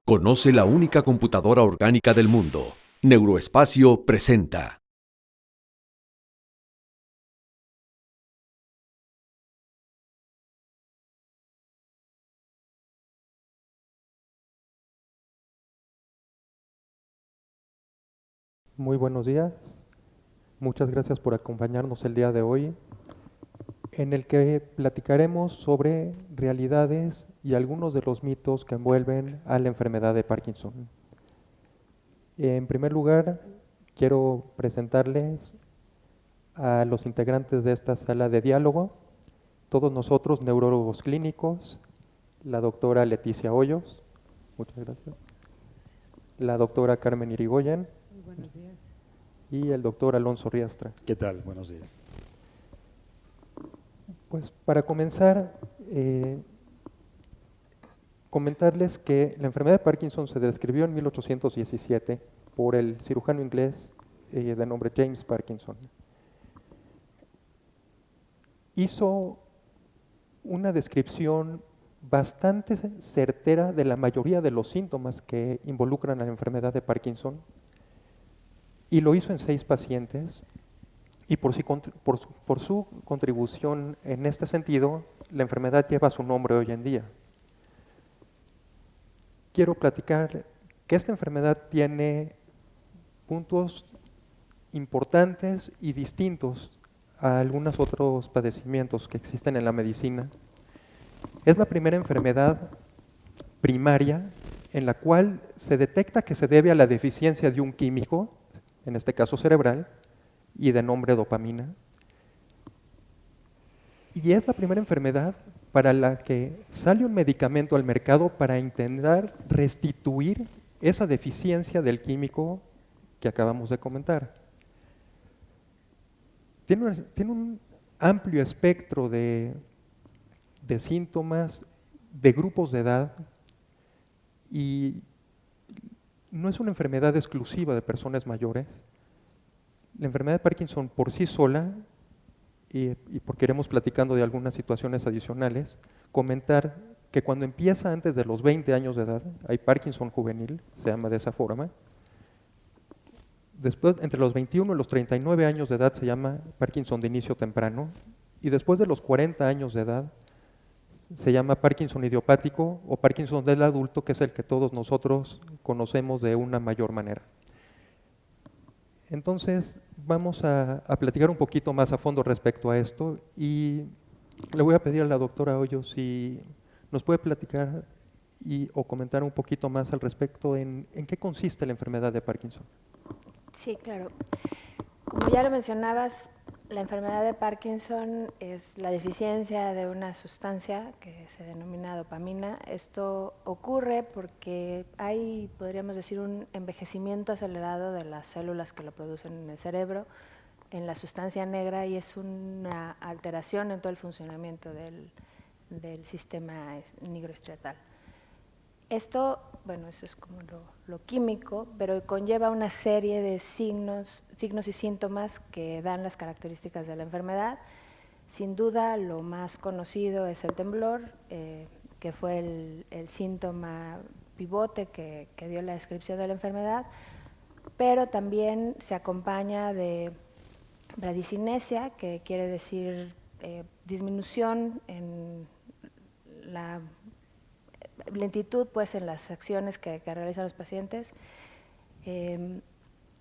Conoce la única computadora orgánica del mundo. Neuroespacio presenta. Muy buenos días, muchas gracias por acompañarnos el día de hoy, en el que platicaremos sobre realidades y algunos de los mitos que envuelven a la enfermedad de Parkinson. En primer lugar, quiero presentarles a los integrantes de esta sala de diálogo, todos nosotros neurólogos clínicos, la doctora Leticia Hoyos, muchas gracias, la doctora Carmen Irigoyen. Muy buenos días. Y el doctor Alonso Riastra. ¿Qué tal? Buenos días. Pues para comenzar, comentarles que la enfermedad de Parkinson se describió en 1817 por el cirujano inglés de nombre James Parkinson. Hizo una descripción bastante certera de la mayoría de los síntomas que involucran a la enfermedad de Parkinson y lo hizo en 6 pacientes. Y por su contribución en este sentido, la enfermedad lleva su nombre hoy en día. Quiero platicar que esta enfermedad tiene puntos importantes y distintos a algunos otros padecimientos que existen en la medicina. Es la primera enfermedad primaria en la cual se detecta que se debe a la deficiencia de un químico, en este caso cerebral, y de nombre dopamina. Y es la primera enfermedad para la que sale un medicamento al mercado para intentar restituir esa deficiencia del químico que acabamos de comentar. Tiene un amplio espectro de síntomas, de grupos de edad, y no es una enfermedad exclusiva de personas mayores. La enfermedad de Parkinson por sí sola, y porque iremos platicando de algunas situaciones adicionales, comentar que cuando empieza antes de los 20 años de edad, hay Parkinson juvenil, se llama de esa forma. Después, entre los 21 y los 39 años de edad, se llama Parkinson de inicio temprano. Y después de los 40 años de edad, se llama Parkinson idiopático o Parkinson del adulto, que es el que todos nosotros conocemos de una mayor manera. Entonces, vamos a platicar un poquito más a fondo respecto a esto y le voy a pedir a la doctora Hoyos si nos puede platicar o comentar un poquito más al respecto en qué consiste la enfermedad de Parkinson. Sí, claro. Como ya lo mencionabas, la enfermedad de Parkinson es la deficiencia de una sustancia que se denomina dopamina. Esto ocurre porque hay, podríamos decir, un envejecimiento acelerado de las células que lo producen en el cerebro, en la sustancia negra, y es una alteración en todo el funcionamiento del sistema nigroestriatal. Esto, bueno, eso es como lo químico, pero conlleva una serie de signos y síntomas que dan las características de la enfermedad. Sin duda, lo más conocido es el temblor, que fue el síntoma pivote que dio la descripción de la enfermedad, pero también se acompaña de bradicinesia, que quiere decir disminución en la lentitud, pues, en las acciones que realizan los pacientes,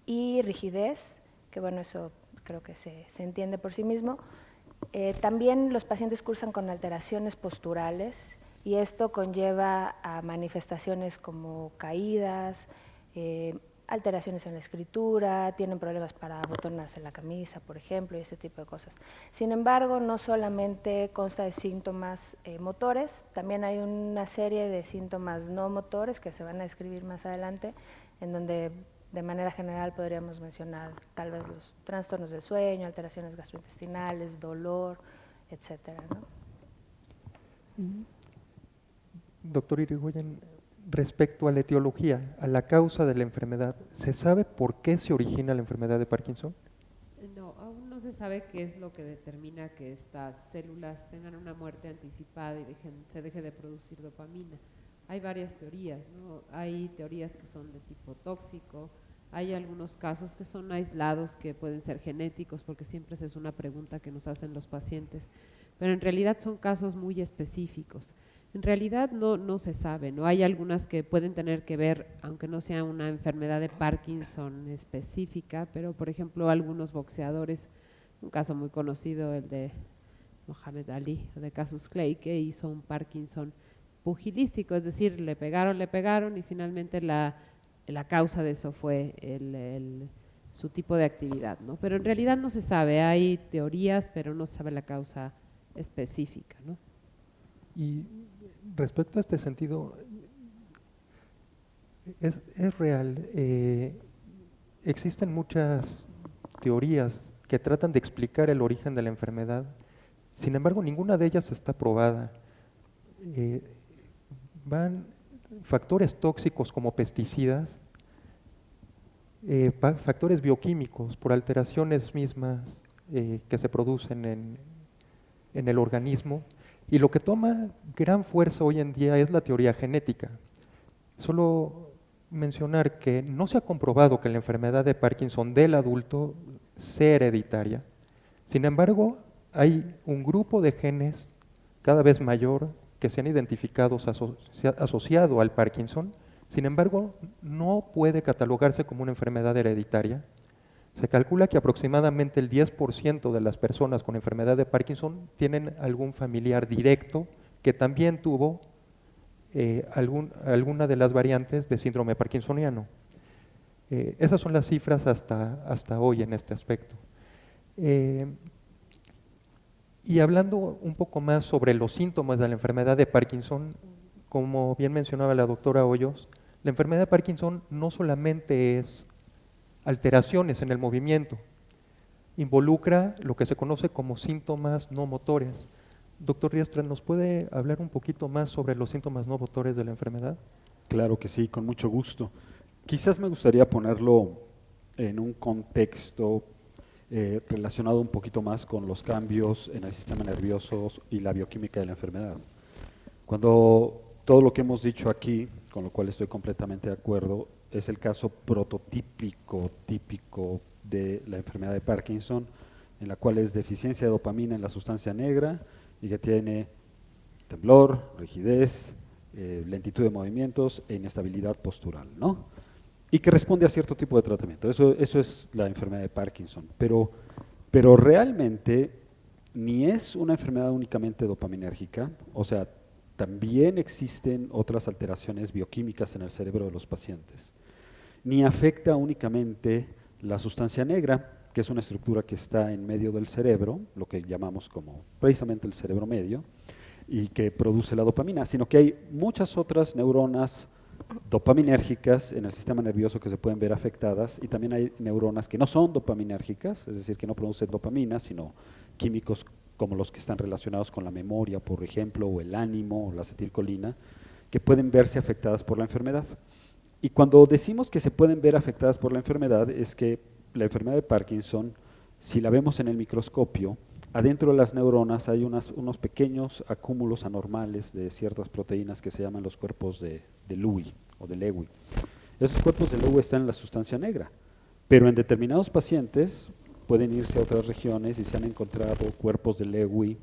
y rigidez, que bueno, eso creo que se entiende por sí mismo. También los pacientes cursan con alteraciones posturales y esto conlleva a manifestaciones como caídas, alteraciones en la escritura, tienen problemas para abotonarse la camisa, por ejemplo, y este tipo de cosas. Sin embargo, no solamente consta de síntomas motores, también hay una serie de síntomas no motores que se van a describir más adelante, en donde de manera general podríamos mencionar tal vez los trastornos del sueño, alteraciones gastrointestinales, dolor, etcétera, ¿no? Doctor Irigoyen, respecto a la etiología, a la causa de la enfermedad, ¿se sabe por qué se origina la enfermedad de Parkinson? No, aún no se sabe qué es lo que determina que estas células tengan una muerte anticipada y se deje de producir dopamina. hay varias teorías, ¿no? Hay teorías que son de tipo tóxico, hay algunos casos que son aislados, que pueden ser genéticos, porque siempre esa es una pregunta que nos hacen los pacientes, pero en realidad son casos muy específicos. En realidad no se sabe, ¿no? Hay algunas que pueden tener que ver, aunque no sea una enfermedad de Parkinson específica, pero por ejemplo algunos boxeadores, un caso muy conocido, el de Muhammad Ali, de Cassius Clay, que hizo un Parkinson pugilístico, es decir, le pegaron y finalmente la causa de eso fue su tipo de actividad, ¿no? Pero en realidad no se sabe, hay teorías, pero no se sabe la causa específica, ¿no? Y respecto a este sentido, es real. Existen muchas teorías que tratan de explicar el origen de la enfermedad. Sin embargo, ninguna de ellas está probada. Van factores tóxicos como pesticidas, factores bioquímicos por alteraciones mismas que se producen en el organismo. Y lo que toma gran fuerza hoy en día es la teoría genética. Solo mencionar que no se ha comprobado que la enfermedad de Parkinson del adulto sea hereditaria. Sin embargo, hay un grupo de genes cada vez mayor que se han identificado asociado al Parkinson. Sin embargo, no puede catalogarse como una enfermedad hereditaria. Se calcula que aproximadamente el 10% de las personas con enfermedad de Parkinson tienen algún familiar directo que también tuvo alguna de las variantes de síndrome parkinsoniano. Esas son las cifras hasta hoy en este aspecto. Y hablando un poco más sobre los síntomas de la enfermedad de Parkinson, como bien mencionaba la doctora Hoyos, la enfermedad de Parkinson no solamente es alteraciones en el movimiento, involucra lo que se conoce como síntomas no motores. Doctor Riestra, ¿nos puede hablar un poquito más sobre los síntomas no motores de la enfermedad? Claro que sí, con mucho gusto. Quizás me gustaría ponerlo en un contexto relacionado un poquito más con los cambios en el sistema nervioso y la bioquímica de la enfermedad. Cuando todo lo que hemos dicho aquí, con lo cual estoy completamente de acuerdo, es el caso prototípico, típico de la enfermedad de Parkinson, en la cual es deficiencia de dopamina en la sustancia negra y que tiene temblor, rigidez, lentitud de movimientos e inestabilidad postural, ¿no? Y que responde a cierto tipo de tratamiento. Eso es la enfermedad de Parkinson. Pero realmente ni es una enfermedad únicamente dopaminérgica, o sea, también existen otras alteraciones bioquímicas en el cerebro de los pacientes. Ni afecta únicamente la sustancia negra, que es una estructura que está en medio del cerebro, lo que llamamos como precisamente el cerebro medio, y que produce la dopamina, sino que hay muchas otras neuronas dopaminérgicas en el sistema nervioso que se pueden ver afectadas, y también hay neuronas que no son dopaminérgicas, es decir, que no producen dopamina, sino químicos como los que están relacionados con la memoria, por ejemplo, o el ánimo, o la acetilcolina, que pueden verse afectadas por la enfermedad. Y cuando decimos que se pueden ver afectadas por la enfermedad, es que la enfermedad de Parkinson, si la vemos en el microscopio, adentro de las neuronas hay unos pequeños acúmulos anormales de ciertas proteínas que se llaman los cuerpos de Lewy o de Lewy. Esos cuerpos de Lewy están en la sustancia negra, pero en determinados pacientes pueden irse a otras regiones y se han encontrado cuerpos de Lewy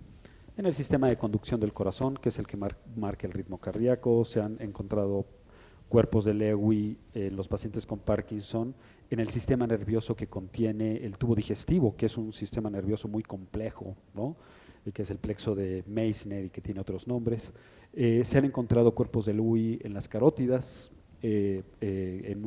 en el sistema de conducción del corazón, que es el que marca el ritmo cardíaco. Se han encontrado cuerpos de Lewy en los pacientes con Parkinson en el sistema nervioso que contiene el tubo digestivo, que es un sistema nervioso muy complejo, ¿no? Que es el plexo de Meissner y que tiene otros nombres. Se han encontrado cuerpos de Lewy en las carótidas, en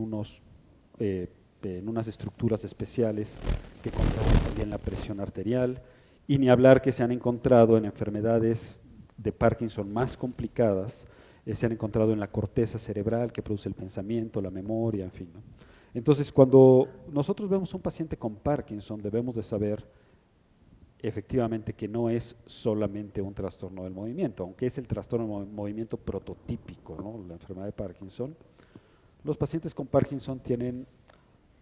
unas estructuras especiales que controlan también la presión arterial, y ni hablar que se han encontrado en enfermedades de Parkinson más complicadas, se han encontrado en la corteza cerebral que produce el pensamiento, la memoria, en fin, ¿no? Entonces, cuando nosotros vemos a un paciente con Parkinson, debemos de saber efectivamente que no es solamente un trastorno del movimiento, aunque es el trastorno del movimiento prototípico, ¿no? La enfermedad de Parkinson. Los pacientes con Parkinson tienen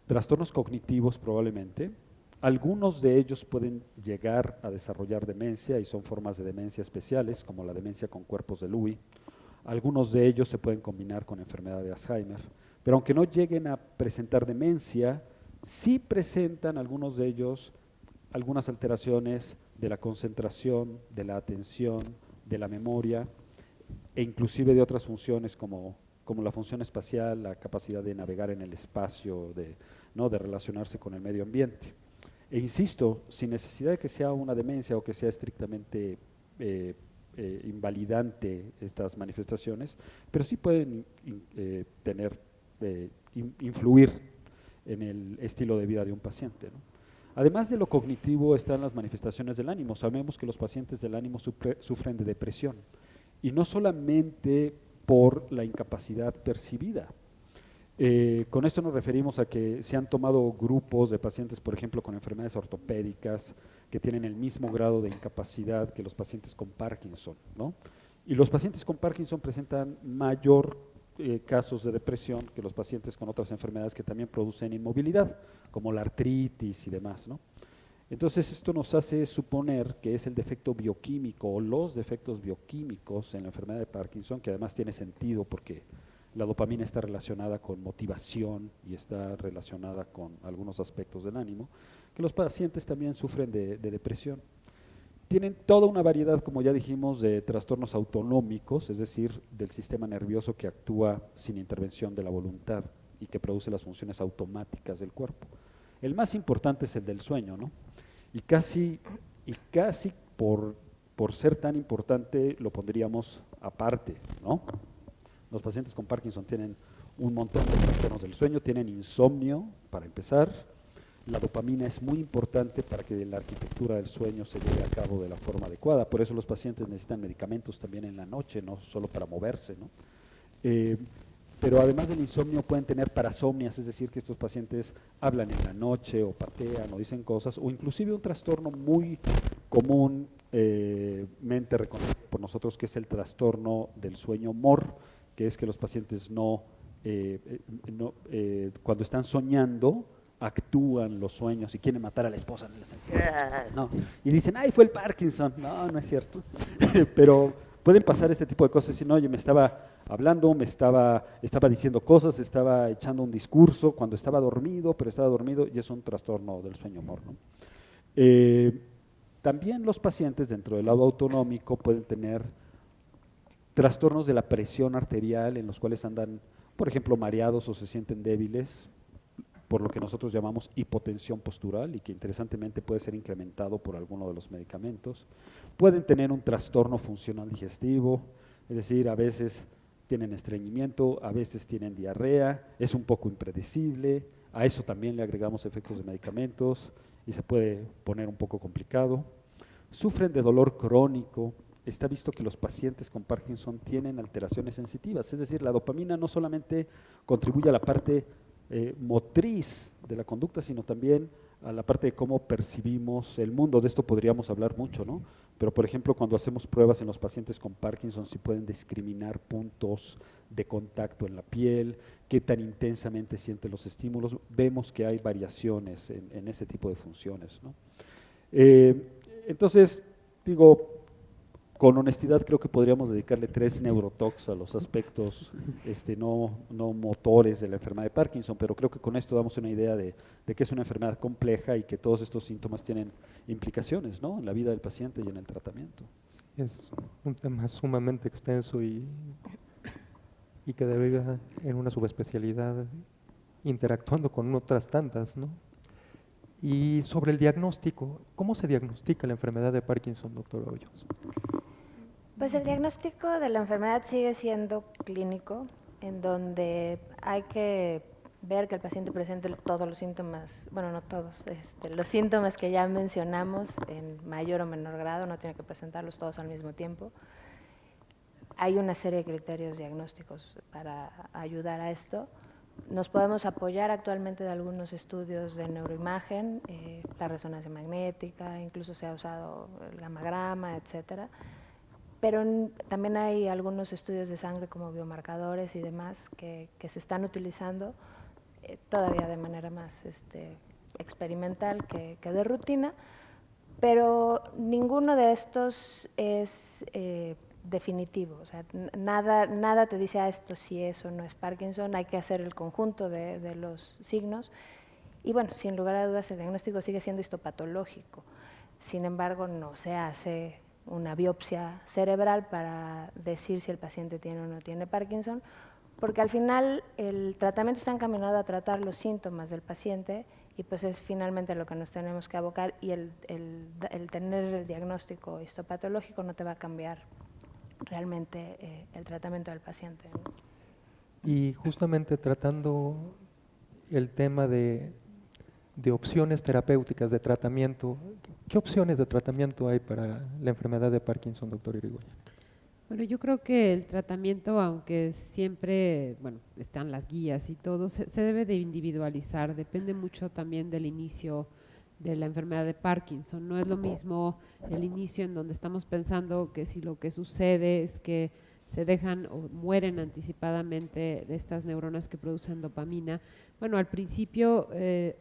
trastornos cognitivos probablemente. Algunos de ellos pueden llegar a desarrollar demencia y son formas de demencia especiales, como la demencia con cuerpos de Lewy. Algunos de ellos se pueden combinar con enfermedad de Alzheimer, pero aunque no lleguen a presentar demencia, sí presentan algunos de ellos algunas alteraciones de la concentración, de la atención, de la memoria e inclusive de otras funciones como la función espacial, la capacidad de navegar en el espacio, ¿no?, de relacionarse con el medio ambiente. E insisto, sin necesidad de que sea una demencia o que sea estrictamente invalidante estas manifestaciones, pero sí pueden influir en el estilo de vida de un paciente, ¿no? Además de lo cognitivo están las manifestaciones del ánimo. Sabemos que los pacientes del ánimo sufren de depresión y no solamente por la incapacidad percibida. Con esto nos referimos a que se han tomado grupos de pacientes, por ejemplo, con enfermedades ortopédicas, que tienen el mismo grado de incapacidad que los pacientes con Parkinson, ¿no? Y los pacientes con Parkinson presentan mayor casos de depresión que los pacientes con otras enfermedades que también producen inmovilidad, como la artritis y demás, ¿no? Entonces esto nos hace suponer que es el defecto bioquímico o los defectos bioquímicos en la enfermedad de Parkinson, que además tiene sentido porque la dopamina está relacionada con motivación y está relacionada con algunos aspectos del ánimo, que los pacientes también sufren de depresión. Tienen toda una variedad, como ya dijimos, de trastornos autonómicos, es decir, del sistema nervioso que actúa sin intervención de la voluntad y que produce las funciones automáticas del cuerpo. El más importante es el del sueño, ¿no? Y casi por ser tan importante lo pondríamos aparte, ¿no? Los pacientes con Parkinson tienen un montón de trastornos del sueño, tienen insomnio, para empezar. La dopamina es muy importante para que la arquitectura del sueño se lleve a cabo de la forma adecuada. Por eso los pacientes necesitan medicamentos también en la noche, no solo para moverse, ¿no? Pero además del insomnio pueden tener parasomnias, es decir, que estos pacientes hablan en la noche o patean o dicen cosas, o inclusive un trastorno muy comúnmente reconocido por nosotros, que es el trastorno del sueño MOR, que es que los pacientes cuando están soñando, actúan los sueños y quieren matar a la esposa, no, y dicen, ay, fue el Parkinson. No, no es cierto. Pero pueden pasar este tipo de cosas, decir, no, oye, me estaba hablando, estaba diciendo cosas, estaba echando un discurso cuando estaba dormido, pero estaba dormido, y es un trastorno del sueño MOR, ¿no? También los pacientes dentro del lado autonómico pueden tener trastornos de la presión arterial en los cuales andan, por ejemplo, mareados o se sienten débiles, por lo que nosotros llamamos hipotensión postural y que interesantemente puede ser incrementado por alguno de los medicamentos. Pueden tener un trastorno funcional digestivo, es decir, a veces tienen estreñimiento, a veces tienen diarrea, es un poco impredecible, a eso también le agregamos efectos de medicamentos y se puede poner un poco complicado. Sufren de dolor crónico. Está visto que los pacientes con Parkinson tienen alteraciones sensitivas, es decir, la dopamina no solamente contribuye a la parte motriz de la conducta, sino también a la parte de cómo percibimos el mundo. De esto podríamos hablar mucho, ¿no? Pero, por ejemplo, cuando hacemos pruebas en los pacientes con Parkinson, sí pueden discriminar puntos de contacto en la piel, qué tan intensamente sienten los estímulos. Vemos que hay variaciones en ese tipo de funciones, ¿no? Entonces, digo, con honestidad creo que podríamos dedicarle 3 neurotox a los aspectos no motores de la enfermedad de Parkinson, pero creo que con esto damos una idea de que es una enfermedad compleja y que todos estos síntomas tienen implicaciones, ¿no?, en la vida del paciente y en el tratamiento. Es un tema sumamente extenso y que deriva en una subespecialidad interactuando con otras tantas, ¿no? Y sobre el diagnóstico, ¿cómo se diagnostica la enfermedad de Parkinson, doctor Hoyos? Pues el diagnóstico de la enfermedad sigue siendo clínico, en donde hay que ver que el paciente presente todos los síntomas, bueno, no todos, los síntomas que ya mencionamos en mayor o menor grado, no tiene que presentarlos todos al mismo tiempo. Hay una serie de criterios diagnósticos para ayudar a esto. Nos podemos apoyar actualmente de algunos estudios de neuroimagen, la resonancia magnética, incluso se ha usado el gamagrama, etcétera. Pero también hay algunos estudios de sangre como biomarcadores y demás que se están utilizando todavía de manera más experimental que de rutina, pero ninguno de estos es definitivo, o sea, nada te dice esto sí es o no es Parkinson, hay que hacer el conjunto de los signos y bueno, sin lugar a dudas el diagnóstico sigue siendo histopatológico, sin embargo no se hace una biopsia cerebral para decir si el paciente tiene o no tiene Parkinson, porque al final el tratamiento está encaminado a tratar los síntomas del paciente y pues es finalmente lo que nos tenemos que abocar y el tener el diagnóstico histopatológico no te va a cambiar realmente el tratamiento del paciente, ¿no? Y justamente tratando el tema de opciones terapéuticas de tratamiento, ¿qué opciones de tratamiento hay para la enfermedad de Parkinson, doctor Irigoyen? Bueno, yo creo que el tratamiento, aunque siempre, bueno, están las guías y todo, se debe de individualizar, depende mucho también del inicio de la enfermedad de Parkinson. No es lo mismo el inicio en donde estamos pensando que si lo que sucede es que se dejan o mueren anticipadamente de estas neuronas que producen dopamina. Bueno, al principio,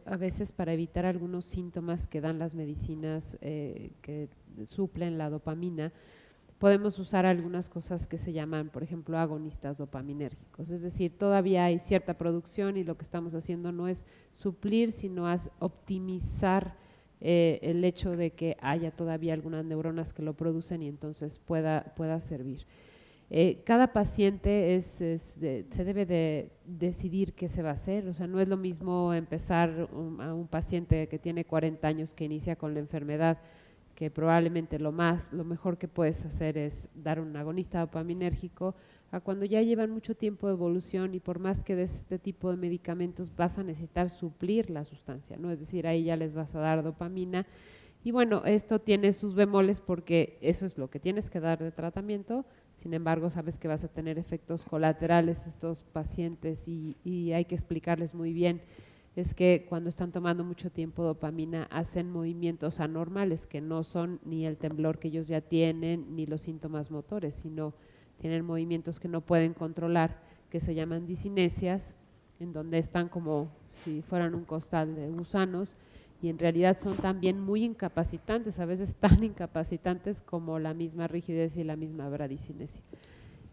a veces para evitar algunos síntomas que dan las medicinas que suplen la dopamina, podemos usar algunas cosas que se llaman, por ejemplo, agonistas dopaminérgicos. Es decir, todavía hay cierta producción y lo que estamos haciendo no es suplir, sino optimizar el hecho de que haya todavía algunas neuronas que lo producen y entonces pueda servir. Cada paciente se debe de decidir qué se va a hacer, o sea, no es lo mismo empezar a un paciente que tiene 40 años que inicia con la enfermedad, que probablemente lo mejor que puedes hacer es dar un agonista dopaminérgico, a cuando ya llevan mucho tiempo de evolución y por más que des este tipo de medicamentos vas a necesitar suplir la sustancia, ¿no? Es decir, ahí ya les vas a dar dopamina y bueno, esto tiene sus bemoles porque eso es lo que tienes que dar de tratamiento, sin embargo sabes que vas a tener efectos colaterales estos pacientes y hay que explicarles muy bien. Es que cuando están tomando mucho tiempo dopamina hacen movimientos anormales que no son ni el temblor que ellos ya tienen ni los síntomas motores, sino tienen movimientos que no pueden controlar, que se llaman disinesias, en donde están como si fueran un costal de gusanos y en realidad son también muy incapacitantes, a veces tan incapacitantes como la misma rigidez y la misma bradicinesia.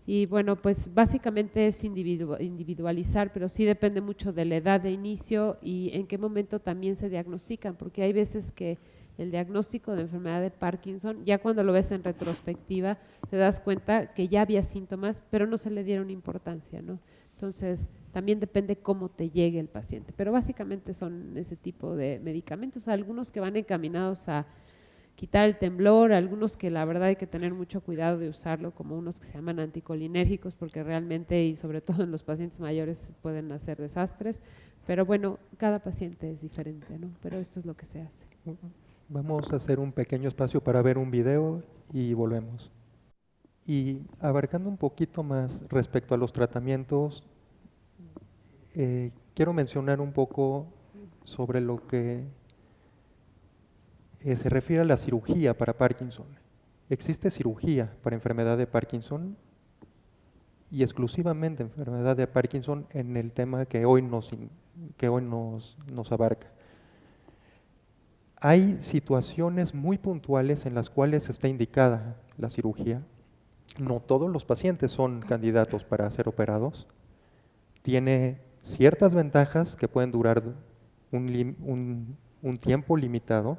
Y bueno, pues básicamente es individualizar, pero sí depende mucho de la edad de inicio y en qué momento también se diagnostican, porque hay veces que el diagnóstico de enfermedad de Parkinson, ya cuando lo ves en retrospectiva, te das cuenta que ya había síntomas, pero no se le dieron importancia, ¿no? Entonces, también depende cómo te llegue el paciente, pero básicamente son ese tipo de medicamentos, algunos que van encaminados a quitar el temblor, algunos que la verdad hay que tener mucho cuidado de usarlo, como unos que se llaman anticolinérgicos, porque realmente y sobre todo en los pacientes mayores pueden hacer desastres, pero bueno, cada paciente es diferente, ¿no? Pero esto es lo que se hace. Vamos a hacer un pequeño espacio para ver un video y volvemos. Y abarcando un poquito más respecto a los tratamientos, quiero mencionar un poco sobre lo que se refiere a la cirugía para Parkinson. Existe cirugía para enfermedad de Parkinson y exclusivamente enfermedad de Parkinson en el tema que hoy nos abarca. Hay situaciones muy puntuales en las cuales está indicada la cirugía. No todos los pacientes son candidatos para ser operados. Tiene ciertas ventajas que pueden durar un tiempo limitado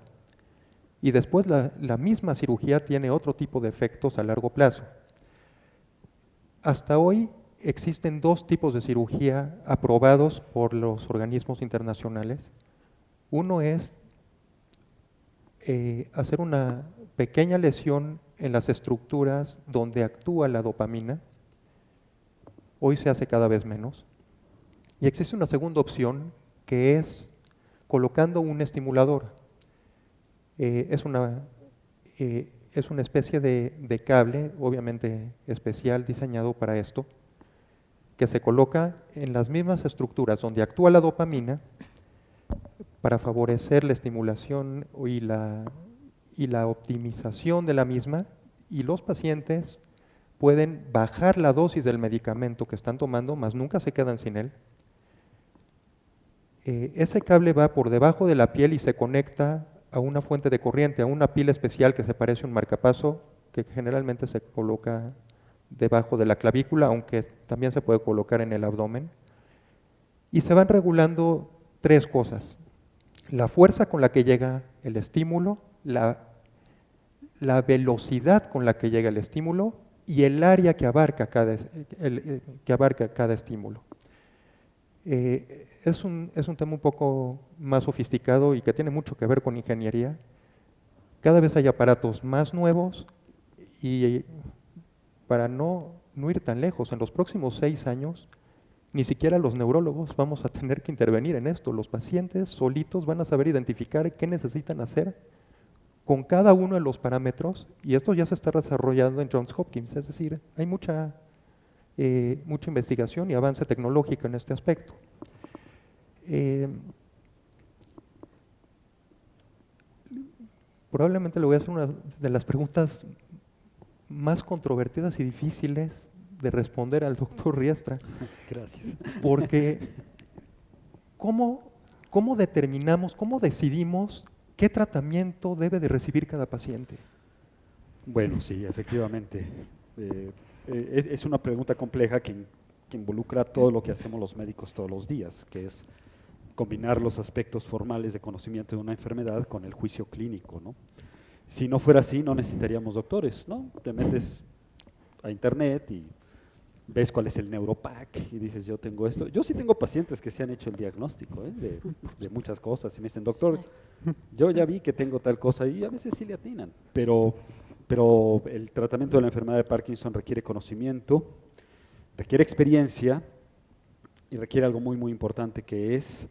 y después la misma cirugía tiene otro tipo de efectos a largo plazo. Hasta hoy existen dos tipos de cirugía aprobados por los organismos internacionales. Uno es hacer una pequeña lesión en las estructuras donde actúa la dopamina. Hoy se hace cada vez menos. Y existe una segunda opción que es colocando un estimulador. Es una especie de cable, obviamente especial, diseñado para esto, que se coloca en las mismas estructuras donde actúa la dopamina para favorecer la estimulación y la optimización de la misma, y los pacientes pueden bajar la dosis del medicamento que están tomando, mas nunca se quedan sin él. Ese cable va por debajo de la piel y se conecta a una fuente de corriente, a una pila especial que se parece a un marcapaso, que generalmente se coloca debajo de la clavícula, aunque también se puede colocar en el abdomen. Y se van regulando tres cosas: la fuerza con la que llega el estímulo, la velocidad con la que llega el estímulo y el área que abarca cada estímulo. Es un tema un poco más sofisticado y que tiene mucho que ver con ingeniería. Cada vez hay aparatos más nuevos y para no ir tan lejos, en los próximos 6 años, ni siquiera los neurólogos vamos a tener que intervenir en esto. Los pacientes solitos van a saber identificar qué necesitan hacer con cada uno de los parámetros, y esto ya se está desarrollando en Johns Hopkins, es decir, hay mucha investigación y avance tecnológico en este aspecto. Probablemente le voy a hacer una de las preguntas más controvertidas y difíciles de responder al doctor Riestra. Gracias. Porque, ¿cómo determinamos, cómo decidimos qué tratamiento debe de recibir cada paciente? Bueno, sí, efectivamente. Es una pregunta compleja que involucra todo lo que hacemos los médicos todos los días, que es combinar los aspectos formales de conocimiento de una enfermedad con el juicio clínico, ¿no? Si no fuera así, no necesitaríamos doctores, ¿no? Te metes a internet y ves cuál es el Neuropac y dices, yo tengo esto. Yo sí tengo pacientes que se han hecho el diagnóstico de muchas cosas y me dicen, doctor, yo ya vi que tengo tal cosa, y a veces sí le atinan, pero el tratamiento de la enfermedad de Parkinson requiere conocimiento, requiere experiencia y requiere algo muy, muy importante, que es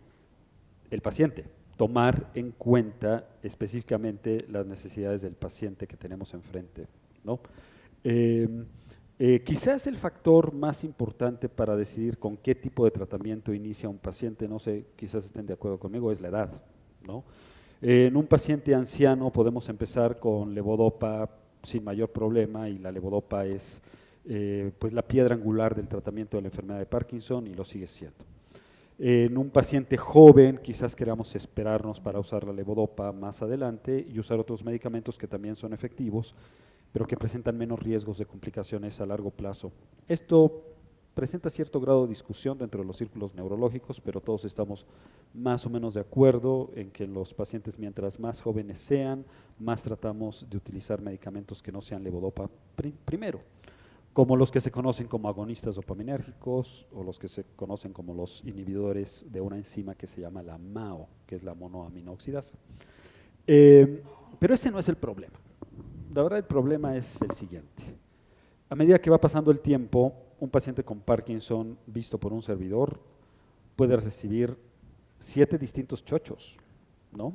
el paciente. Tomar en cuenta específicamente las necesidades del paciente que tenemos enfrente, ¿no? Quizás el factor más importante para decidir con qué tipo de tratamiento inicia un paciente, no sé, quizás estén de acuerdo conmigo, es la edad, ¿no? En un paciente anciano podemos empezar con levodopa sin mayor problema, y la levodopa es pues la piedra angular del tratamiento de la enfermedad de Parkinson, y lo sigue siendo. En un paciente joven quizás queramos esperarnos para usar la levodopa más adelante y usar otros medicamentos que también son efectivos, pero que presentan menos riesgos de complicaciones a largo plazo. Esto presenta cierto grado de discusión dentro de los círculos neurológicos, pero todos estamos más o menos de acuerdo en que los pacientes, mientras más jóvenes sean, más tratamos de utilizar medicamentos que no sean levodopa primero, como los que se conocen como agonistas dopaminérgicos o los que se conocen como los inhibidores de una enzima que se llama la MAO, que es la monoaminooxidasa. Pero ese no es el problema. La verdad, el problema es el siguiente. A medida que va pasando el tiempo, un paciente con Parkinson, visto por un servidor, puede recibir 7 distintos chochos, ¿no?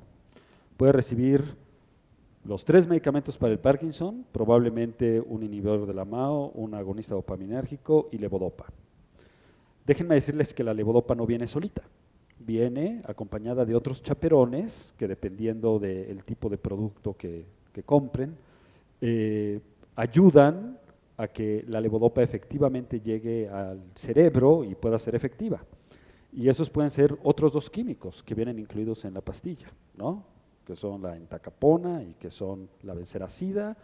Puede recibir los 3 medicamentos para el Parkinson, probablemente un inhibidor de la MAO, un agonista dopaminérgico y levodopa. Déjenme decirles que la levodopa no viene solita, viene acompañada de otros chaperones que, dependiendo del tipo de producto que compren, ayudan a que la levodopa efectivamente llegue al cerebro y pueda ser efectiva. Y esos pueden ser otros 2 químicos que vienen incluidos en la pastilla, ¿no? Que son la entacapona y que son la benseracida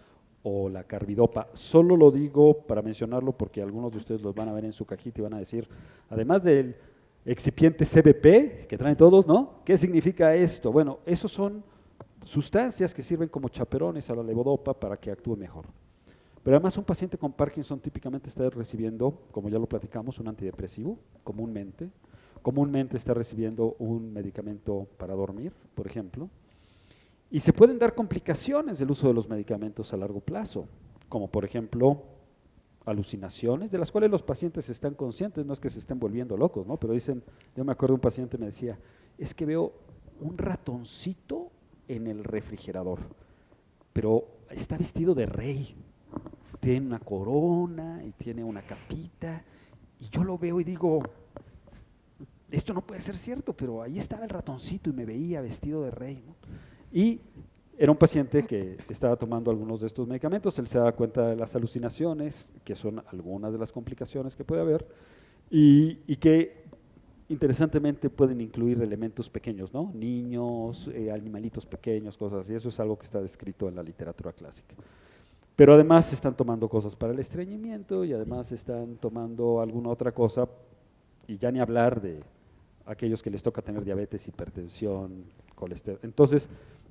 o la carbidopa. Solo lo digo para mencionarlo porque algunos de ustedes los van a ver en su cajita y van a decir, además del excipiente CBP que traen todos, ¿no? ¿Qué significa esto? Bueno, esos son sustancias que sirven como chaperones a la levodopa para que actúe mejor. Pero además un paciente con Parkinson típicamente está recibiendo, como ya lo platicamos, un antidepresivo comúnmente. Comúnmente está recibiendo un medicamento para dormir, por ejemplo. Y se pueden dar complicaciones del uso de los medicamentos a largo plazo, como por ejemplo alucinaciones, de las cuales los pacientes están conscientes, no es que se estén volviendo locos, ¿no? Pero dicen, yo me acuerdo de un paciente me decía, es que veo un ratoncito en el refrigerador, pero está vestido de rey, tiene una corona y tiene una capita, y yo lo veo y digo, esto no puede ser cierto, pero ahí estaba el ratoncito y me veía vestido de rey, ¿no? Y era un paciente que estaba tomando algunos de estos medicamentos, él se da cuenta de las alucinaciones, que son algunas de las complicaciones que puede haber, y que interesantemente pueden incluir elementos pequeños, ¿no? Niños, animalitos pequeños, cosas así. Eso es algo que está descrito en la literatura clásica. Pero además están tomando cosas para el estreñimiento y además están tomando alguna otra cosa, y ya ni hablar de aquellos que les toca tener diabetes, hipertensión, colesterol. Entonces,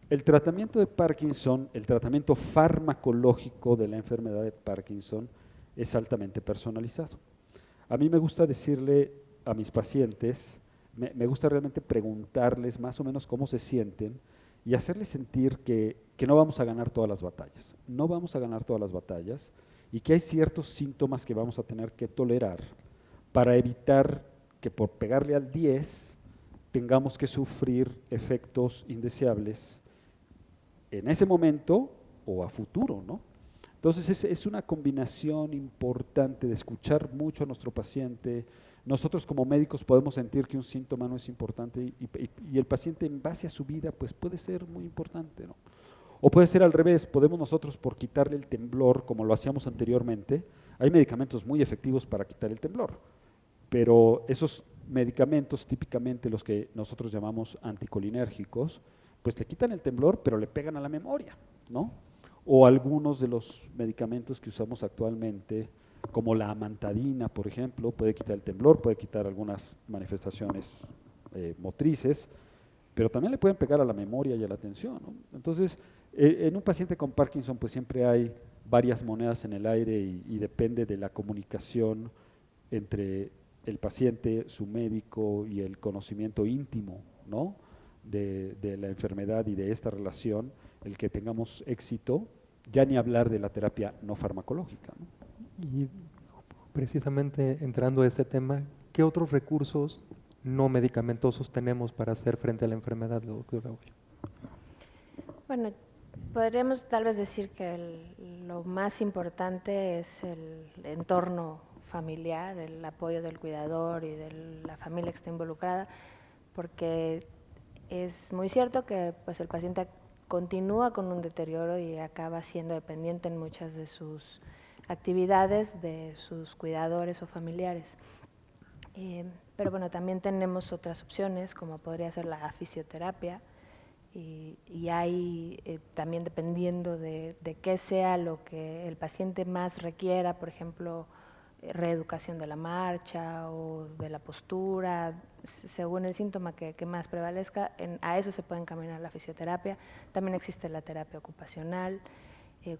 el tratamiento de Parkinson, el tratamiento farmacológico de la enfermedad de Parkinson es altamente personalizado. A mí me gusta decirle a mis pacientes, me gusta realmente preguntarles más o menos cómo se sienten y hacerles sentir que no vamos a ganar todas las batallas. No vamos a ganar todas las batallas y que hay ciertos síntomas que vamos a tener que tolerar para evitar que por pegarle al 10 tengamos que sufrir efectos indeseables en ese momento o a futuro, ¿no? Entonces es una combinación importante de escuchar mucho a nuestro paciente. Nosotros como médicos podemos sentir que un síntoma no es importante y el paciente en base a su vida pues puede ser muy importante, ¿no? O puede ser al revés, podemos nosotros por quitarle el temblor, como lo hacíamos anteriormente, hay medicamentos muy efectivos para quitar el temblor, pero esos medicamentos, típicamente los que nosotros llamamos anticolinérgicos, pues le quitan el temblor, pero le pegan a la memoria, ¿no? O algunos de los medicamentos que usamos actualmente, como la amantadina, por ejemplo, puede quitar el temblor, puede quitar algunas manifestaciones motrices, pero también le pueden pegar a la memoria y a la atención, ¿no? Entonces, en un paciente con Parkinson, pues siempre hay varias monedas en el aire y depende de la comunicación entre el paciente, su médico y el conocimiento íntimo, ¿no?, de la enfermedad y de esta relación, el que tengamos éxito, ya ni hablar de la terapia no farmacológica, ¿no? Y precisamente entrando a ese tema, ¿qué otros recursos no medicamentosos tenemos para hacer frente a la enfermedad, doctora Aurelio? Bueno, podríamos tal vez decir que lo más importante es el entorno familiar, el apoyo del cuidador y de la familia que está involucrada, porque es muy cierto que pues, el paciente continúa con un deterioro y acaba siendo dependiente en muchas de sus actividades de sus cuidadores o familiares. Pero bueno, también tenemos otras opciones, como podría ser la fisioterapia, y hay también dependiendo de qué sea lo que el paciente más requiera, por ejemplo, reeducación de la marcha o de la postura, según el síntoma que más prevalezca, a eso se puede encaminar la fisioterapia. También existe la terapia ocupacional.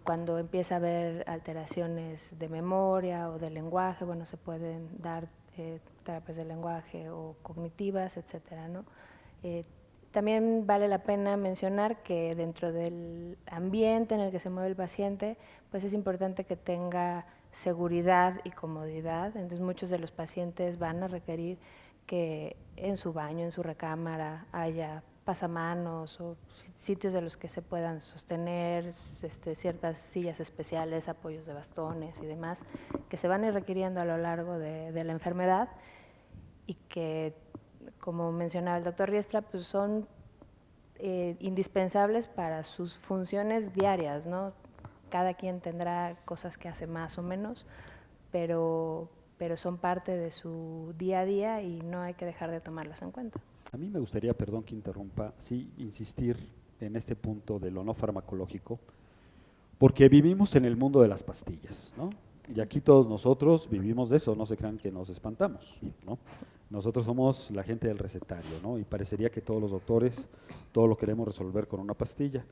Cuando empieza a haber alteraciones de memoria o del lenguaje, bueno, se pueden dar terapias de lenguaje o cognitivas, etcétera, ¿no? También vale la pena mencionar que dentro del ambiente en el que se mueve el paciente, pues es importante que tenga seguridad y comodidad. Entonces muchos de los pacientes van a requerir que en su baño, en su recámara, haya pasamanos o sitios de los que se puedan sostener, ciertas sillas especiales, apoyos de bastones y demás, que se van a ir requiriendo a lo largo de la enfermedad y que, como mencionaba el doctor Riestra, pues son indispensables para sus funciones diarias, ¿no? Cada quien tendrá cosas que hace más o menos, pero son parte de su día a día y no hay que dejar de tomarlas en cuenta. A mí me gustaría, perdón que interrumpa, sí insistir en este punto de lo no farmacológico, porque vivimos en el mundo de las pastillas, ¿no? Y aquí todos nosotros vivimos de eso, no se crean que nos espantamos, ¿no? Nosotros somos la gente del recetario, ¿no? Y parecería que todos los doctores todo lo queremos resolver con una pastilla.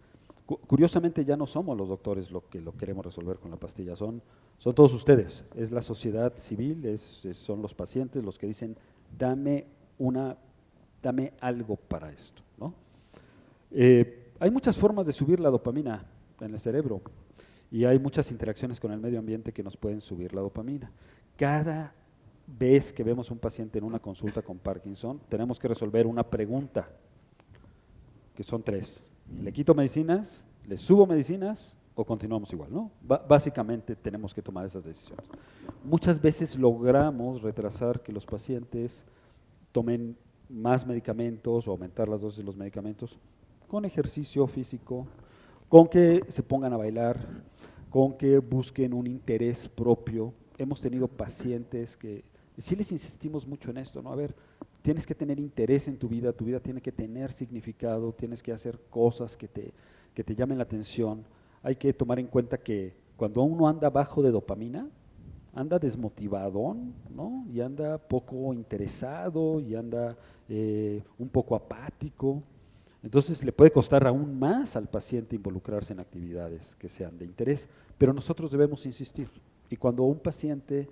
Curiosamente ya no somos los doctores lo que lo queremos resolver con la pastilla, son todos ustedes, es la sociedad civil, son los pacientes los que dicen, dame algo para esto, ¿no? Hay muchas formas de subir la dopamina en el cerebro y hay muchas interacciones con el medio ambiente que nos pueden subir la dopamina. Cada vez que vemos un paciente en una consulta con Parkinson, tenemos que resolver una pregunta, que son 3. ¿Le quito medicinas? ¿Le subo medicinas? ¿O continuamos igual? ¿No? Básicamente tenemos que tomar esas decisiones. Muchas veces logramos retrasar que los pacientes tomen más medicamentos o aumentar las dosis de los medicamentos con ejercicio físico, con que se pongan a bailar, con que busquen un interés propio. Hemos tenido pacientes que sí les insistimos mucho en esto, ¿no? A ver, tienes que tener interés en tu vida tiene que tener significado, tienes que hacer cosas que te llamen la atención. Hay que tomar en cuenta que cuando uno anda bajo de dopamina, anda desmotivadón, ¿no? Y anda poco interesado, y anda un poco apático. Entonces le puede costar aún más al paciente involucrarse en actividades que sean de interés, pero nosotros debemos insistir. Y cuando un paciente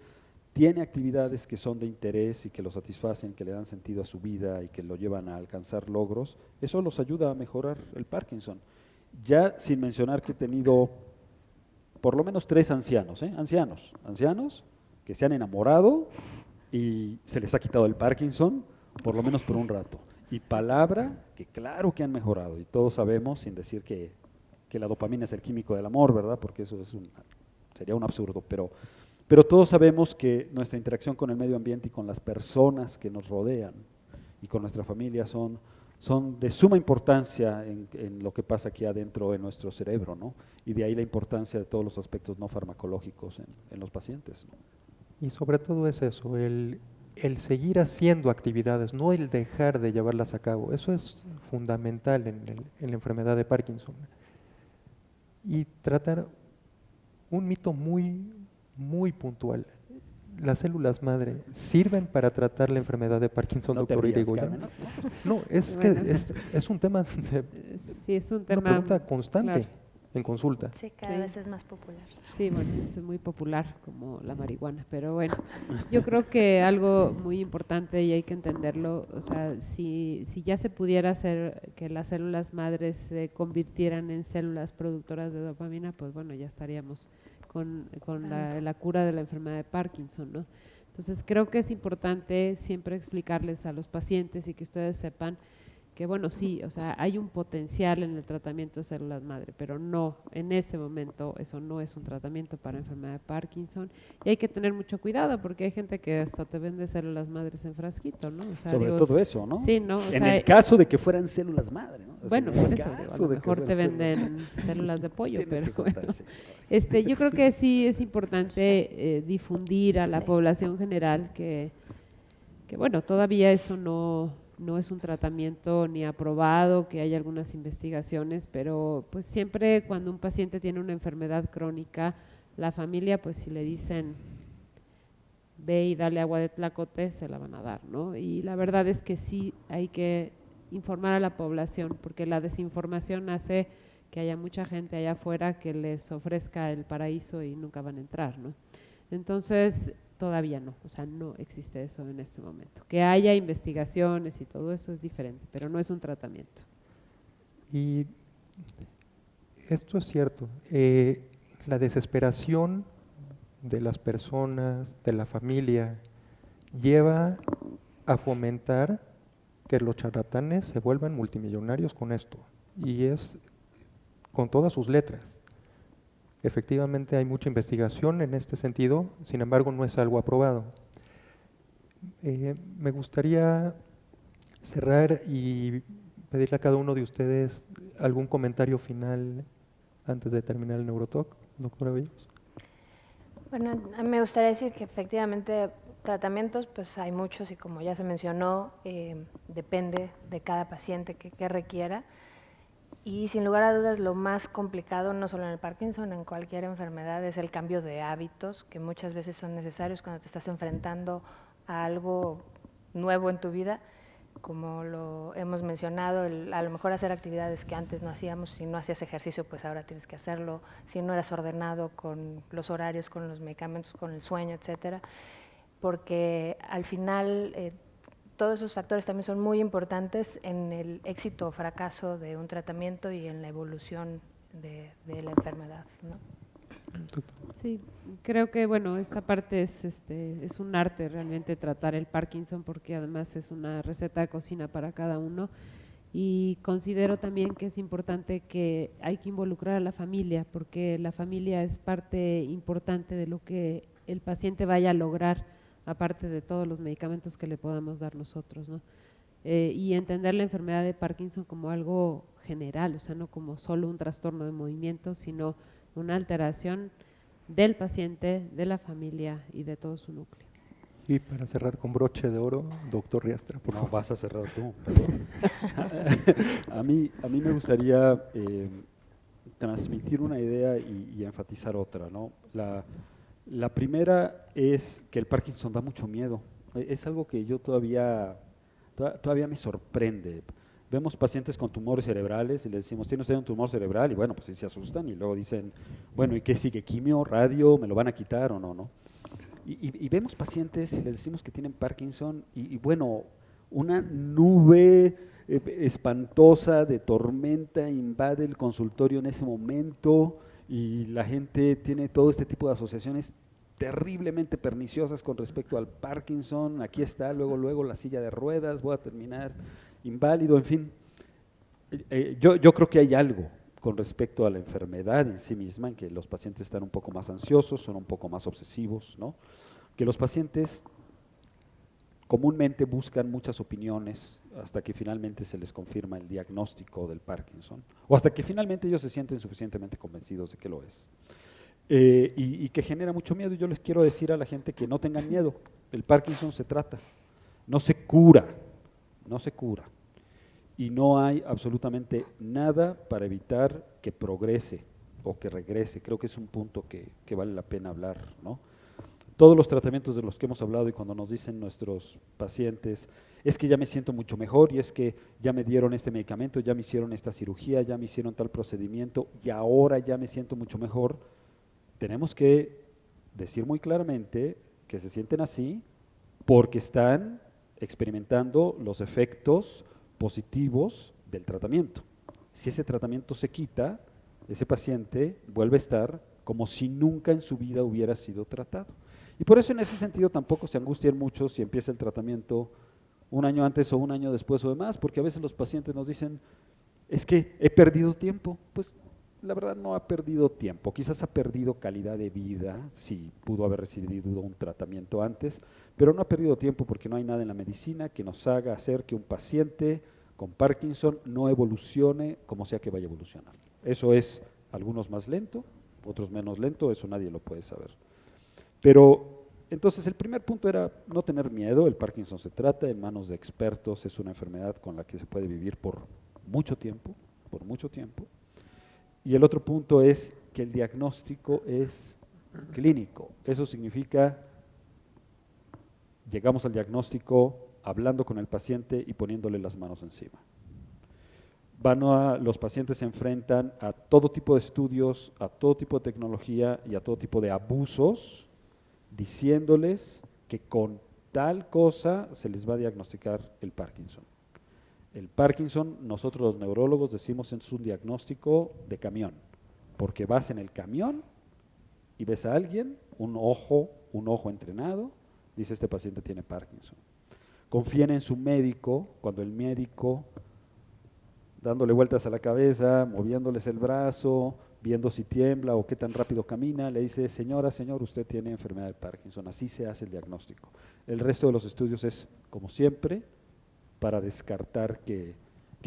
tiene actividades que son de interés y que lo satisfacen, que le dan sentido a su vida y que lo llevan a alcanzar logros, eso los ayuda a mejorar el Parkinson. Ya sin mencionar que he tenido por lo menos 3 ancianos, ancianos que se han enamorado y se les ha quitado el Parkinson, por lo menos por un rato. Y palabra que claro que han mejorado, y todos sabemos, sin decir que la dopamina es el químico del amor, ¿verdad? Porque eso sería un absurdo, pero todos sabemos que nuestra interacción con el medio ambiente y con las personas que nos rodean y con nuestra familia son de suma importancia en lo que pasa aquí adentro en nuestro cerebro, ¿no? Y de ahí la importancia de todos los aspectos no farmacológicos en los pacientes, ¿no? Y sobre todo es eso, el seguir haciendo actividades, no el dejar de llevarlas a cabo. Eso es fundamental en la enfermedad de Parkinson. Y tratar un mito muy, muy puntual. Las células madre sirven para tratar la enfermedad de Parkinson, No te doctor rías, Irigoyen. Carmen, No, es Bueno. que es un tema de Sí, es un una tema. pregunta constante claro. en consulta. Sí, cada Sí. vez es más popular. Sí, bueno, es muy popular como la marihuana, pero bueno, yo creo que algo muy importante y hay que entenderlo, o sea, si ya se pudiera hacer que las células madres se convirtieran en células productoras de dopamina, pues bueno, ya estaríamos con la cura de la enfermedad de Parkinson, ¿no? Entonces creo que es importante siempre explicarles a los pacientes y que ustedes sepan que bueno, sí, o sea, hay un potencial en el tratamiento de células madre, pero no, en este momento eso no es un tratamiento para enfermedad de Parkinson y hay que tener mucho cuidado porque hay gente que hasta te vende células madres en frasquito, ¿no? O sea, Sobre digo, todo eso, ¿no? Sí, ¿no? O En sea, el caso de que fueran células madre, ¿no? O sea, bueno, en el por eso, digo, a caso lo de que mejor te fueran células- venden células de pollo, Tienes que pero contar bueno. esa historia. Yo creo que sí es importante difundir a la Sí. población general que bueno, todavía eso no es un tratamiento ni aprobado, que hay algunas investigaciones, pero pues siempre cuando un paciente tiene una enfermedad crónica, la familia pues si le dicen ve y dale agua de tlacote, se la van a dar, ¿no? Y la verdad es que sí hay que informar a la población, porque la desinformación hace que haya mucha gente allá afuera que les ofrezca el paraíso y nunca van a entrar, ¿no? Entonces, todavía no, o sea, no existe eso en este momento. Que haya investigaciones y todo eso es diferente, pero no es un tratamiento. Y esto es cierto. La desesperación de las personas, de la familia, lleva a fomentar que los charlatanes se vuelvan multimillonarios con esto. Y es con todas sus letras. Efectivamente hay mucha investigación en este sentido, sin embargo no es algo aprobado. Me gustaría cerrar y pedirle a cada uno de ustedes algún comentario final antes de terminar el Neurotalk, doctora Bellos. Bueno, a mí me gustaría decir que efectivamente tratamientos pues hay muchos y como ya se mencionó, depende de cada paciente que requiera. Y sin lugar a dudas lo más complicado, no solo en el Parkinson, en cualquier enfermedad, es el cambio de hábitos, que muchas veces son necesarios cuando te estás enfrentando a algo nuevo en tu vida. Como lo hemos mencionado, a lo mejor hacer actividades que antes no hacíamos, si no hacías ejercicio, pues ahora tienes que hacerlo, si no eras ordenado con los horarios, con los medicamentos, con el sueño, etcétera, porque al final todos esos factores también son muy importantes en el éxito o fracaso de un tratamiento y en la evolución de la enfermedad, ¿no? Sí, creo que bueno, esta parte es un arte realmente tratar el Parkinson porque además es una receta de cocina para cada uno y considero también que es importante que hay que involucrar a la familia porque la familia es parte importante de lo que el paciente vaya a lograr aparte de todos los medicamentos que le podamos dar nosotros, ¿no? Y entender la enfermedad de Parkinson como algo general, o sea, no como solo un trastorno de movimiento, sino una alteración del paciente, de la familia y de todo su núcleo. Y para cerrar con broche de oro, doctor Riastra, por No, favor. vas a cerrar tú, perdón. A mí me gustaría transmitir una idea y enfatizar otra, ¿no? La primera es que el Parkinson da mucho miedo. Es algo que yo todavía me sorprende. Vemos pacientes con tumores cerebrales y les decimos, ¿tiene usted un tumor cerebral? Y bueno, pues sí se asustan y luego dicen, bueno, ¿y qué sigue? ¿Quimio, radio? ¿Me lo van a quitar o no? ¿No? Y vemos pacientes y les decimos que tienen Parkinson y bueno, una nube espantosa de tormenta invade el consultorio en ese momento y la gente tiene todo este tipo de asociaciones terriblemente perniciosas con respecto al Parkinson. Aquí está, luego la silla de ruedas, voy a terminar inválido, en fin. Yo creo que hay algo con respecto a la enfermedad en sí misma, en que los pacientes están un poco más ansiosos, son un poco más obsesivos, ¿no? Que los pacientes comúnmente buscan muchas opiniones hasta que finalmente se les confirma el diagnóstico del Parkinson, o hasta que finalmente ellos se sienten suficientemente convencidos de que lo es. Y que genera mucho miedo. Y yo les quiero decir a la gente que no tengan miedo. El Parkinson se trata, no se cura, no se cura. Y no hay absolutamente nada para evitar que progrese o que regrese. Creo que es un punto que vale la pena hablar, ¿no? Todos los tratamientos de los que hemos hablado y cuando nos dicen nuestros pacientes, es que ya me siento mucho mejor y es que ya me dieron este medicamento, ya me hicieron esta cirugía, ya me hicieron tal procedimiento y ahora ya me siento mucho mejor, tenemos que decir muy claramente que se sienten así porque están experimentando los efectos positivos del tratamiento. Si ese tratamiento se quita, ese paciente vuelve a estar como si nunca en su vida hubiera sido tratado. Y por eso en ese sentido tampoco se angustien mucho si empieza el tratamiento un año antes o un año después o demás, porque a veces los pacientes nos dicen, es que he perdido tiempo. Pues la verdad no ha perdido tiempo, quizás ha perdido calidad de vida, si pudo haber recibido un tratamiento antes, pero no ha perdido tiempo porque no hay nada en la medicina que nos haga hacer que un paciente con Parkinson no evolucione como sea que vaya a evolucionar. Eso es algunos más lento, otros menos lento, eso nadie lo puede saber. Pero entonces el primer punto era no tener miedo, el Parkinson se trata en manos de expertos, es una enfermedad con la que se puede vivir por mucho tiempo, por mucho tiempo. Y el otro punto es que el diagnóstico es clínico, eso significa llegamos al diagnóstico hablando con el paciente y poniéndole las manos encima. Los pacientes se enfrentan a todo tipo de estudios, a todo tipo de tecnología y a todo tipo de abusos, diciéndoles que con tal cosa se les va a diagnosticar el Parkinson. El Parkinson, nosotros los neurólogos decimos es un diagnóstico de camión, porque vas en el camión y ves a alguien, un ojo entrenado, dice este paciente tiene Parkinson. Confíen en su médico cuando el médico, dándole vueltas a la cabeza, moviéndoles el brazo, viendo si tiembla o qué tan rápido camina, le dice, señora, señor, usted tiene enfermedad de Parkinson, así se hace el diagnóstico. El resto de los estudios es, como siempre, para descartar que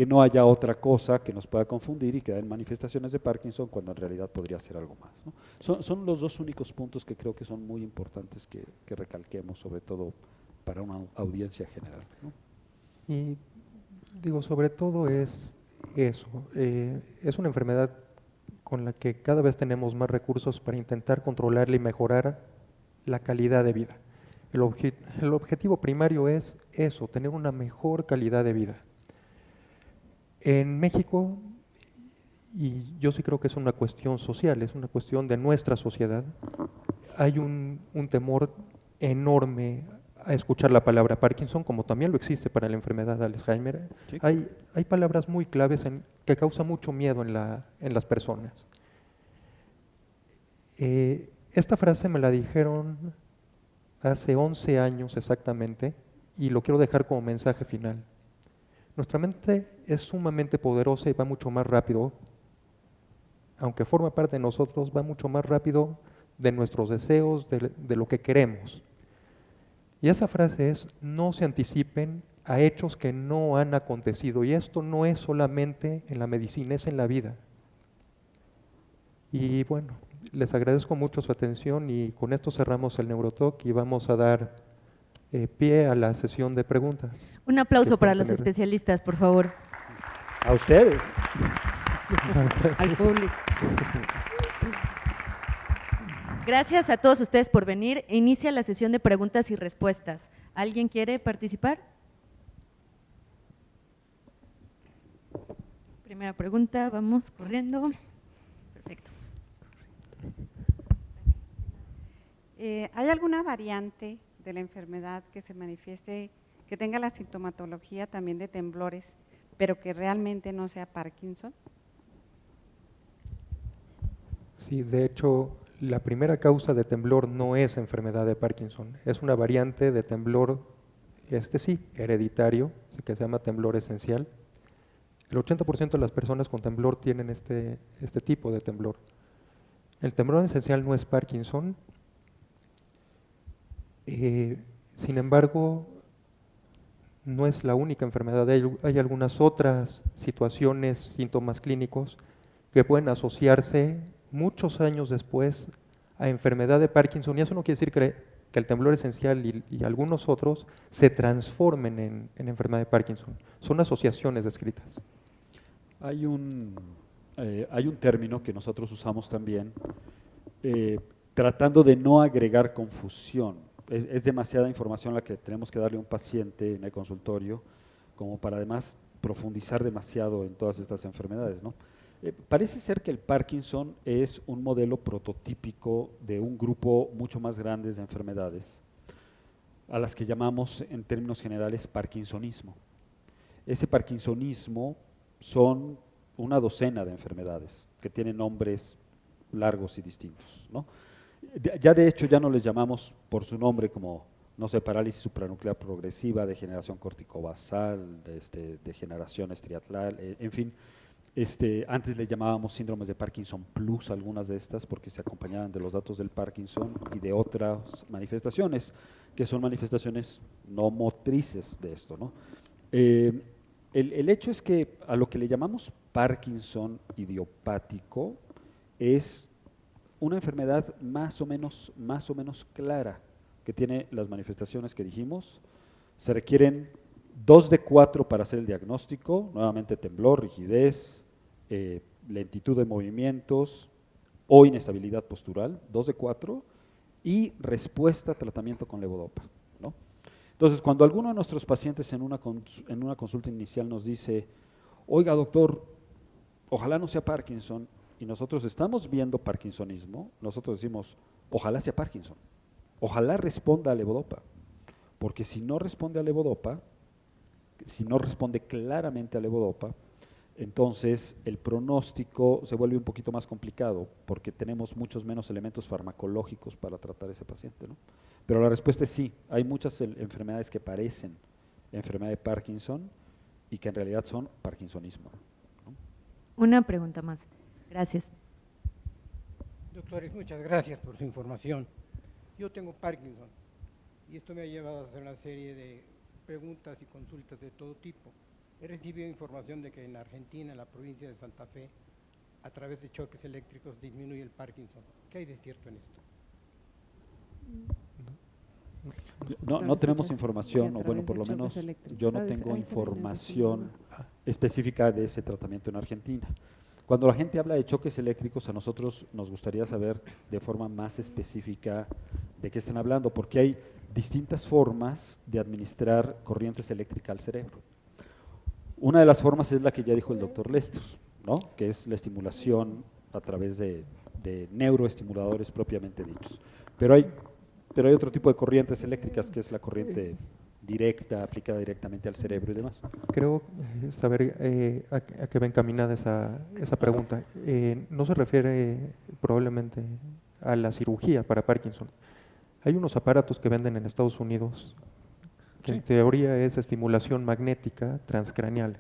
no haya otra cosa que nos pueda confundir y que den manifestaciones de Parkinson cuando en realidad podría ser algo más, ¿no? Son los dos únicos puntos que creo que son muy importantes que recalquemos, sobre todo para una audiencia general, ¿no? Y digo, sobre todo es eso, es una enfermedad con la que cada vez tenemos más recursos para intentar controlarla y mejorar la calidad de vida. El objetivo primario es eso, tener una mejor calidad de vida. En México, y yo sí creo que es una cuestión social, es una cuestión de nuestra sociedad, hay un temor enorme a escuchar la palabra Parkinson, como también lo existe para la enfermedad de Alzheimer. Sí. Hay palabras muy claves que causan mucho miedo en las personas. Esta frase me la dijeron hace 11 años exactamente, y lo quiero dejar como mensaje final. Nuestra mente es sumamente poderosa y va mucho más rápido, aunque forma parte de nosotros, va mucho más rápido de nuestros deseos, de lo que queremos. Y esa frase es, no se anticipen a hechos que no han acontecido. Y esto no es solamente en la medicina, es en la vida. Y bueno, les agradezco mucho su atención y con esto cerramos el Neurotalk y vamos a dar pie a la sesión de preguntas. Un aplauso que para pueden los tener. especialistas, por favor. A ustedes. Al público. Gracias a todos ustedes por venir. Inicia la sesión de preguntas y respuestas. ¿Alguien quiere participar? Primera pregunta, vamos corriendo. Perfecto. ¿Hay alguna variante de la enfermedad que se manifieste, que tenga la sintomatología también de temblores, pero que realmente no sea Parkinson? Sí, de hecho, la primera causa de temblor no es enfermedad de Parkinson, es una variante de temblor, sí, hereditario, que se llama temblor esencial. El 80% de las personas con temblor tienen este tipo de temblor. El temblor esencial no es Parkinson, sin embargo, no es la única enfermedad. Hay algunas otras situaciones, síntomas clínicos que pueden asociarse muchos años después a enfermedad de Parkinson, y eso no quiere decir que el temblor esencial y algunos otros se transformen en enfermedad de Parkinson. Son asociaciones descritas. Hay un término que nosotros usamos también, tratando de no agregar confusión. Es demasiada información la que tenemos que darle a un paciente en el consultorio, como para además profundizar demasiado en todas estas enfermedades, ¿no? Parece ser que el Parkinson es un modelo prototípico de un grupo mucho más grande de enfermedades, a las que llamamos en términos generales parkinsonismo. Ese parkinsonismo son una docena de enfermedades que tienen nombres largos y distintos, ¿no? Ya de hecho ya no les llamamos por su nombre como, no sé, parálisis supranuclear progresiva, degeneración corticobasal, degeneración estriatal, en fin. Antes le llamábamos síndromes de Parkinson Plus, algunas de estas, porque se acompañaban de los datos del Parkinson y de otras manifestaciones, que son manifestaciones no motrices de esto, ¿no? El hecho es que a lo que le llamamos Parkinson idiopático es una enfermedad más o menos clara, que tiene las manifestaciones que dijimos. Se requieren 2 de 4 para hacer el diagnóstico, nuevamente temblor, rigidez, lentitud de movimientos o inestabilidad postural, 2 de 4, y respuesta a tratamiento con levodopa, ¿no? Entonces, cuando alguno de nuestros pacientes en una consulta inicial nos dice, oiga doctor, ojalá no sea Parkinson, y nosotros estamos viendo parkinsonismo, nosotros decimos, ojalá sea Parkinson, ojalá responda a levodopa, porque si no responde a levodopa, si no responde claramente a levodopa, entonces el pronóstico se vuelve un poquito más complicado, porque tenemos muchos menos elementos farmacológicos para tratar a ese paciente, ¿no? Pero la respuesta es sí, hay muchas enfermedades que parecen enfermedad de Parkinson y que en realidad son parkinsonismo, ¿no? Una pregunta más. Gracias. Doctores, muchas gracias por su información. Yo tengo Parkinson y esto me ha llevado a hacer una serie de preguntas y consultas de todo tipo. He recibido información de que en Argentina, en la provincia de Santa Fe, a través de choques eléctricos disminuye el Parkinson. ¿Qué hay de cierto en esto? No tenemos información, o bueno, por lo menos yo no tengo información específica de ese tratamiento en Argentina. Cuando la gente habla de choques eléctricos, a nosotros nos gustaría saber de forma más específica de qué están hablando, porque hay distintas formas de administrar corrientes eléctricas al cerebro. Una de las formas es la que ya dijo el doctor Lester, ¿no? Que es la estimulación a través de neuroestimuladores propiamente dichos. Pero hay otro tipo de corrientes eléctricas, que es la corriente directa, aplicada directamente al cerebro y demás. Creo saber a qué va encaminada esa pregunta. No se refiere probablemente a la cirugía para Parkinson. Hay unos aparatos que venden en Estados Unidos que en teoría es estimulación magnética transcranial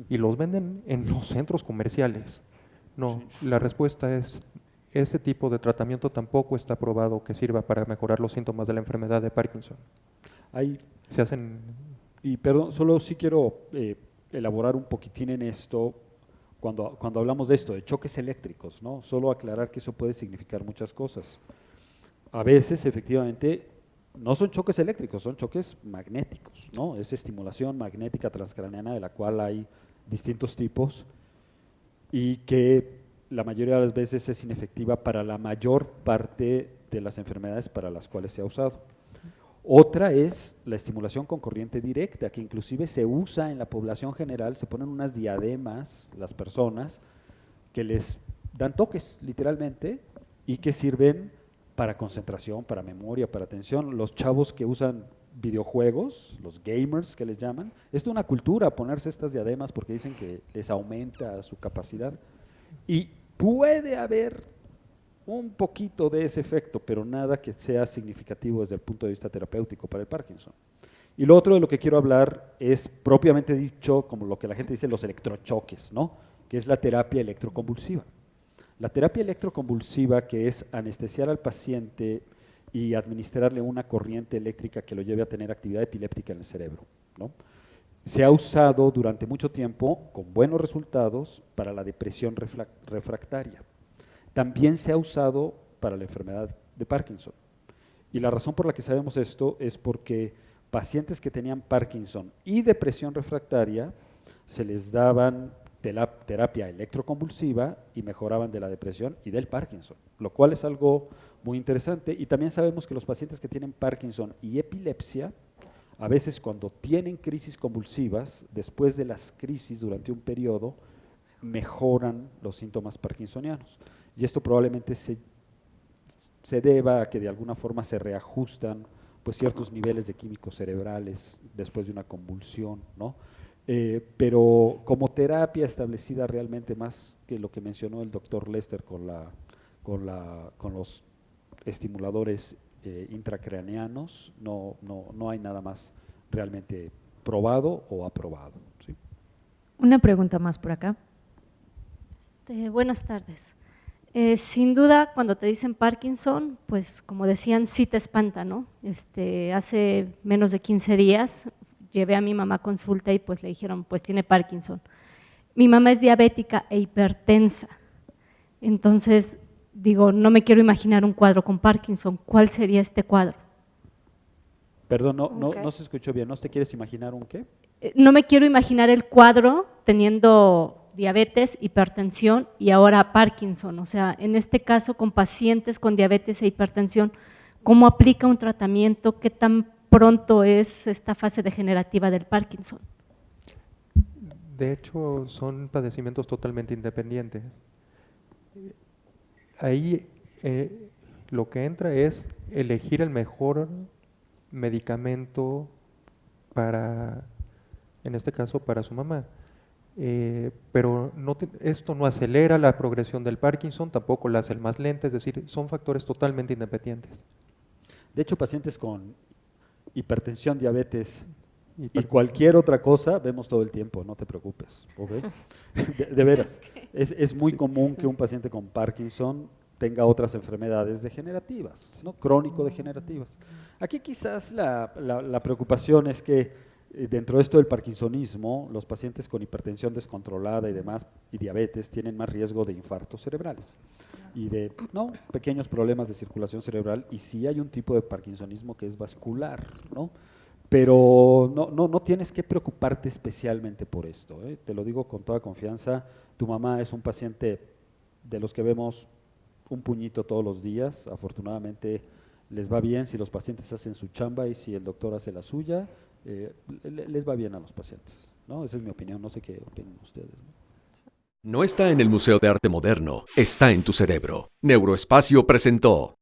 y los venden en los centros comerciales. No, la respuesta es, ese tipo de tratamiento tampoco está probado que sirva para mejorar los síntomas de la enfermedad de Parkinson. Se hacen... Y perdón, solo sí quiero elaborar un poquitín en esto, cuando hablamos de esto, de choques eléctricos, ¿no? Solo aclarar que eso puede significar muchas cosas. A veces, efectivamente, no son choques eléctricos, son choques magnéticos, ¿no? Es estimulación magnética transcraneana de la cual hay distintos tipos y que la mayoría de las veces es inefectiva para la mayor parte de las enfermedades para las cuales se ha usado. Otra es la estimulación con corriente directa, que inclusive se usa en la población general, se ponen unas diademas las personas que les dan toques, literalmente, y que sirven para concentración, para memoria, para atención. Los chavos que usan videojuegos, los gamers que les llaman, es de una cultura ponerse estas diademas porque dicen que les aumenta su capacidad. Y puede haber un poquito de ese efecto, pero nada que sea significativo desde el punto de vista terapéutico para el Parkinson. Y lo otro de lo que quiero hablar es propiamente dicho, como lo que la gente dice, los electrochoques, ¿no? Que es la terapia electroconvulsiva. La terapia electroconvulsiva, que es anestesiar al paciente y administrarle una corriente eléctrica que lo lleve a tener actividad epiléptica en el cerebro, ¿no? Se ha usado durante mucho tiempo con buenos resultados para la depresión refractaria. También se ha usado para la enfermedad de Parkinson. Y la razón por la que sabemos esto es porque pacientes que tenían Parkinson y depresión refractaria se les daban terapia electroconvulsiva y mejoraban de la depresión y del Parkinson, lo cual es algo muy interesante. Y también sabemos que los pacientes que tienen Parkinson y epilepsia, a veces cuando tienen crisis convulsivas, después de las crisis durante un periodo, mejoran los síntomas parkinsonianos. Y esto probablemente se deba a que de alguna forma se reajustan pues, ciertos niveles de químicos cerebrales después de una convulsión, ¿no? Pero como terapia establecida realmente más que lo que mencionó el doctor Lester con los estimuladores intracraneanos, no hay nada más realmente probado o aprobado, ¿sí? Una pregunta más por acá. Buenas tardes. Sin duda, cuando te dicen Parkinson, pues como decían, sí te espanta, ¿no? Hace menos de 15 días llevé a mi mamá a consulta y pues le dijeron, pues tiene Parkinson. Mi mamá es diabética e hipertensa, entonces digo, no me quiero imaginar un cuadro con Parkinson. ¿Cuál sería este cuadro? Perdón, Ok. no se escuchó bien. ¿No te quieres imaginar un qué? No me quiero imaginar el cuadro teniendo diabetes, hipertensión y ahora Parkinson. O sea, en este caso con pacientes con diabetes e hipertensión, ¿cómo aplica un tratamiento? ¿Qué tan pronto es esta fase degenerativa del Parkinson? De hecho, son padecimientos totalmente independientes. Ahí lo que entra es elegir el mejor medicamento para, en este caso, para su mamá. Pero esto no acelera la progresión del Parkinson, tampoco la hace más lenta, es decir, son factores totalmente independientes. De hecho, pacientes con hipertensión, diabetes y cualquier otra cosa, vemos todo el tiempo, no te preocupes, ¿ok? De veras, es muy común que un paciente con Parkinson tenga otras enfermedades degenerativas, ¿no? Crónico-degenerativas. Aquí quizás la preocupación es que dentro de esto del parkinsonismo, los pacientes con hipertensión descontrolada y demás, y diabetes, tienen más riesgo de infartos cerebrales y de pequeños problemas de circulación cerebral, y sí hay un tipo de parkinsonismo que es vascular, ¿no? Pero no tienes que preocuparte especialmente por esto, ¿eh? Te lo digo con toda confianza, tu mamá es un paciente de los que vemos un puñito todos los días, afortunadamente les va bien si los pacientes hacen su chamba y si el doctor hace la suya, les va bien a los pacientes, ¿no? Esa es mi opinión, no sé qué opinan ustedes, ¿no? No está en el Museo de Arte Moderno, está en tu cerebro. Neuroespacio presentó